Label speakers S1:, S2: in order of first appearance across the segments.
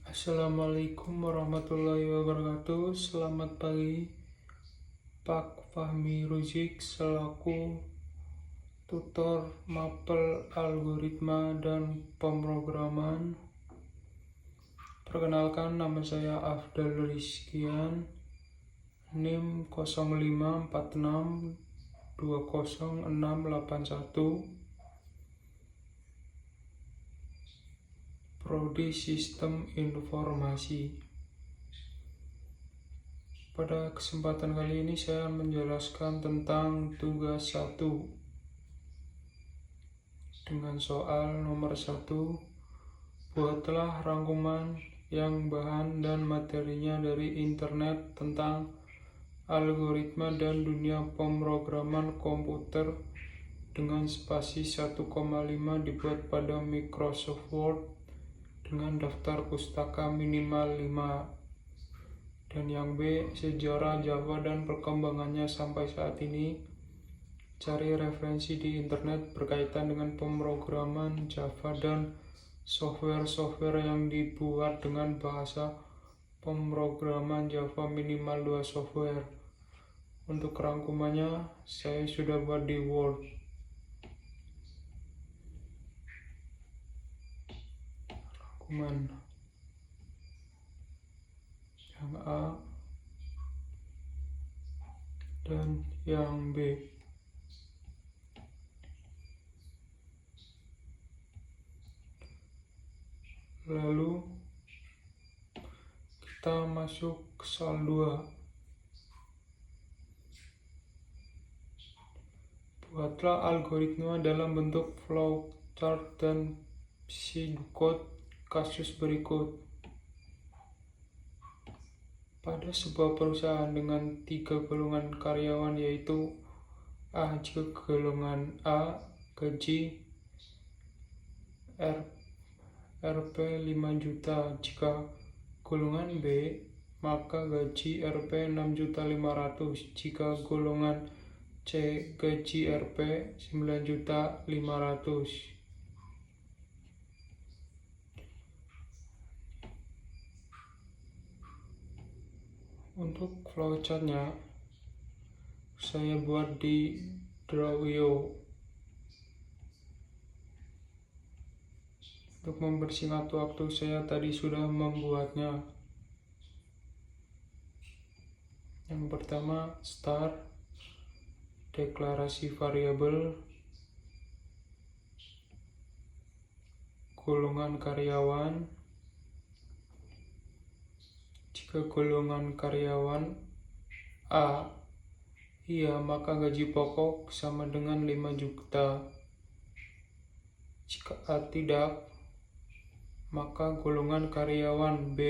S1: Assalamualaikum warahmatullahi wabarakatuh. Selamat pagi, Pak Fahmi Ruzik selaku tutor mapel algoritma dan pemrograman. Perkenalkan, nama saya Afdal Rizkian, NIM 0546200681, Prodi Sistem Informasi. Pada kesempatan kali ini saya menjelaskan tentang tugas 1 dengan soal nomor 1. Buatlah rangkuman yang bahan dan materinya dari internet tentang algoritma dan dunia pemrograman komputer dengan spasi 1,5 dibuat pada Microsoft Word dengan daftar pustaka minimal 5. Dan yang B, sejarah Java dan perkembangannya sampai saat ini. Cari referensi di internet berkaitan dengan pemrograman Java dan software-software yang dibuat dengan bahasa pemrograman Java minimal 2 software. Untuk rangkumannya saya sudah buat di Word. Rangkuman yang A dan yang B. Lalu kita masuk ke soal 2. Buatlah algoritma dalam bentuk flowchart dan pseudocode kasus berikut. Pada sebuah perusahaan dengan 3 golongan karyawan, yaitu A jika golongan A gaji Rp 5 juta, jika golongan B maka gaji Rp 6.500.000, jika golongan C gaji Rp 9.500.000. Untuk flowchartnya saya buat di Drawio. Untuk mempersingkat waktu, saya tadi sudah membuatnya. Yang pertama, start, deklarasi variabel, golongan karyawan. Jika golongan karyawan A iya, maka gaji pokok sama dengan 5 juta. Jika A tidak, maka golongan karyawan B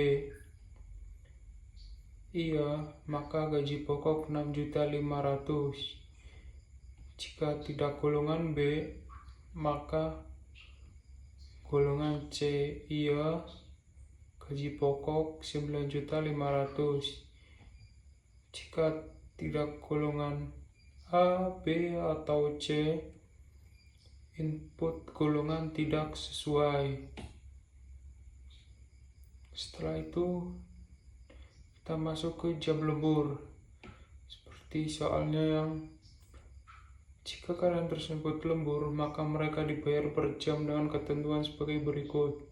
S1: iya, maka gaji pokok 6.500.000. Jika tidak golongan B, maka golongan C iya, gaji pokok 9.500.000. Jika tidak golongan A, B, atau C, input golongan tidak sesuai. Setelah itu kita masuk ke jam lembur. Seperti soalnya yang jika karyawan tersebut lembur, maka mereka dibayar per jam dengan ketentuan sebagai berikut.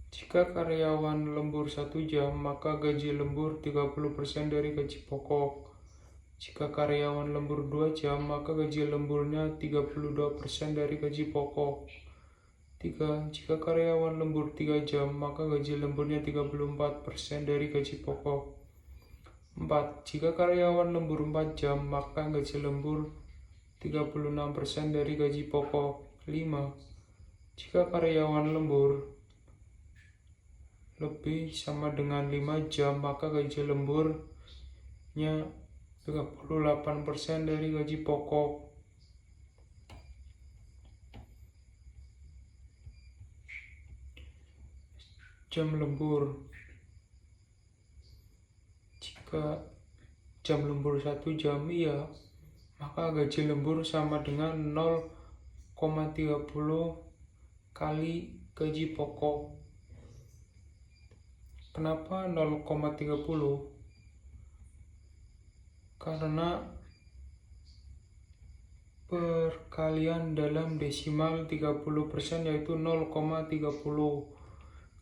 S1: Jika karyawan lembur 1 jam, maka gaji lembur 30% dari gaji pokok. Jika karyawan lembur 2 jam, maka gaji lemburnya 32% dari gaji pokok. 3. Jika karyawan lembur 3 jam, maka gaji lemburnya 34% dari gaji pokok. 4. Jika karyawan lembur 4 jam, maka gaji lembur 36% dari gaji pokok. 5. Jika karyawan lembur lebih sama dengan 5 jam, maka gaji lemburnya 38% dari gaji pokok. Jam lembur. Jika jam lembur 1 jam iya, maka gaji lembur sama dengan 0,30 kali gaji pokok. Kenapa 0,30? Karena perkalian dalam desimal 30% yaitu 0,30.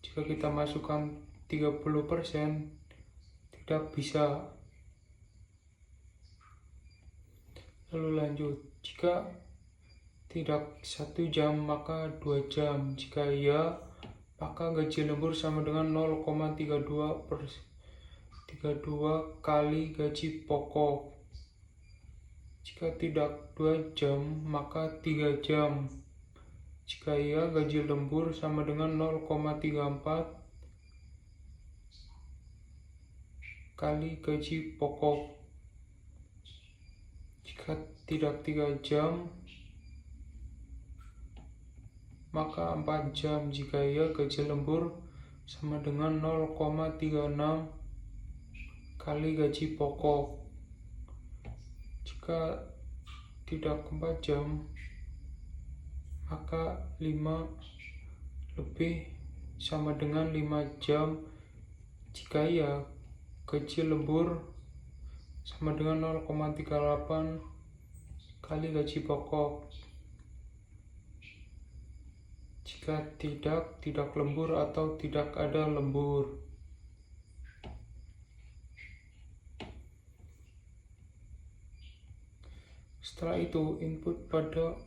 S1: Jika kita masukkan 30%, tidak bisa. Lalu lanjut, jika tidak 1 jam maka 2 jam. Jika iya, maka gaji lembur sama dengan 0,32 kali gaji pokok. Jika tidak 2 jam, maka 3 jam. Jika iya, gaji lembur sama dengan 0,34 kali gaji pokok. Jika tidak 3 jam, maka 4 jam. Jika iya, gaji lembur sama dengan 0,36 kali gaji pokok. Jika tidak 4 jam, maka 5 lebih sama dengan 5 jam. Jika iya, gaji lembur sama dengan 0,38 kali gaji pokok. Jika tidak lembur atau tidak ada lembur. Setelah itu, input pada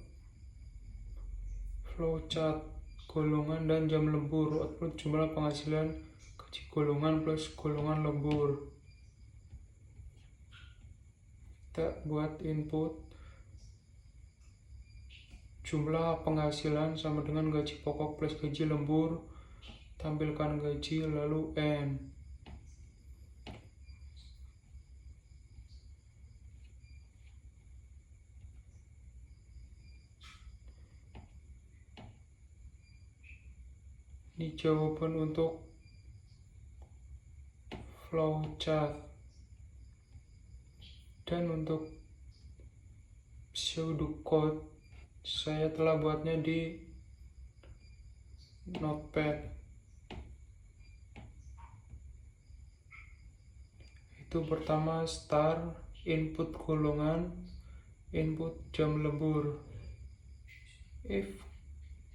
S1: flowchart golongan dan jam lembur, output jumlah penghasilan gaji golongan plus golongan lembur. Kita buat input jumlah penghasilan sama dengan gaji pokok plus gaji lembur, tampilkan gaji lalu N. Ini jawaban untuk flowchart. Dan untuk pseudocode saya telah buatnya di Notepad. Itu pertama start, input golongan, input jam lembur. If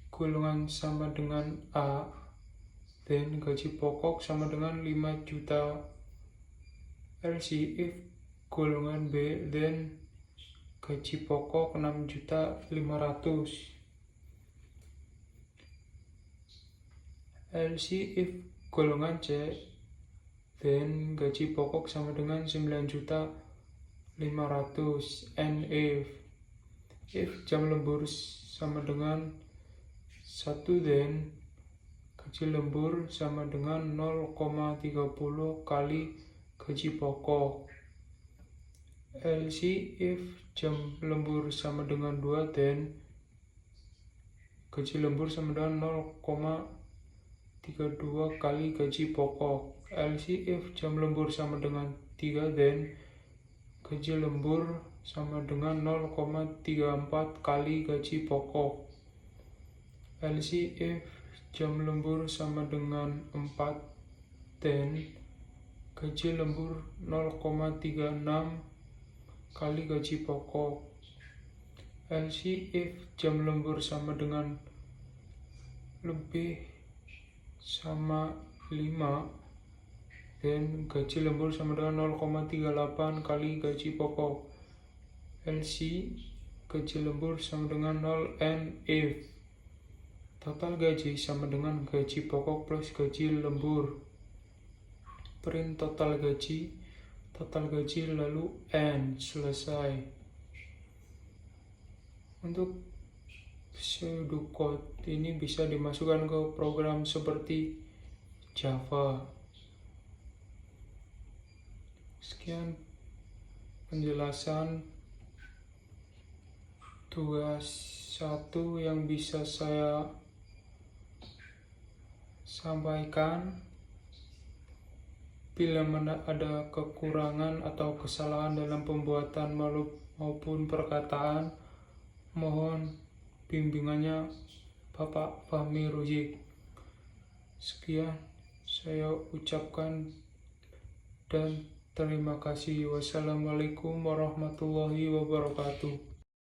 S1: golongan sama dengan A, then gaji pokok sama dengan 5 juta. Else if golongan B, then gaji pokok 6.500.000. Else if golongan C, then gaji pokok sama dengan 9.500.000. And if jam lembur sama dengan 1, then gaji lembur sama dengan 0,30 kali gaji pokok. Else if jam lembur sama dengan 2, then gaji lembur sama dengan 0,32 kali gaji pokok. Else if jam lembur sama dengan 3, then gaji lembur sama dengan 0,34 kali gaji pokok. Else if jam lembur sama dengan 4, then gaji lembur 0,36 kali gaji pokok. Else if jam lembur sama dengan lebih sama 5, then gaji lembur sama dengan 0,38 kali gaji pokok. Else gaji lembur sama dengan 0. And if total gaji sama dengan gaji pokok plus gaji lembur. Print total gaji lalu N. Selesai. Untuk pseudocode ini bisa dimasukkan ke program seperti Java. Sekian penjelasan tugas 1 yang bisa saya sampaikan. Bila ada kekurangan atau kesalahan dalam pembuatan maupun perkataan, mohon bimbingannya Bapak Fahmi Ruzik. Sekian. saya ucapkan dan terima kasih. Wassalamualaikum warahmatullahi wabarakatuh.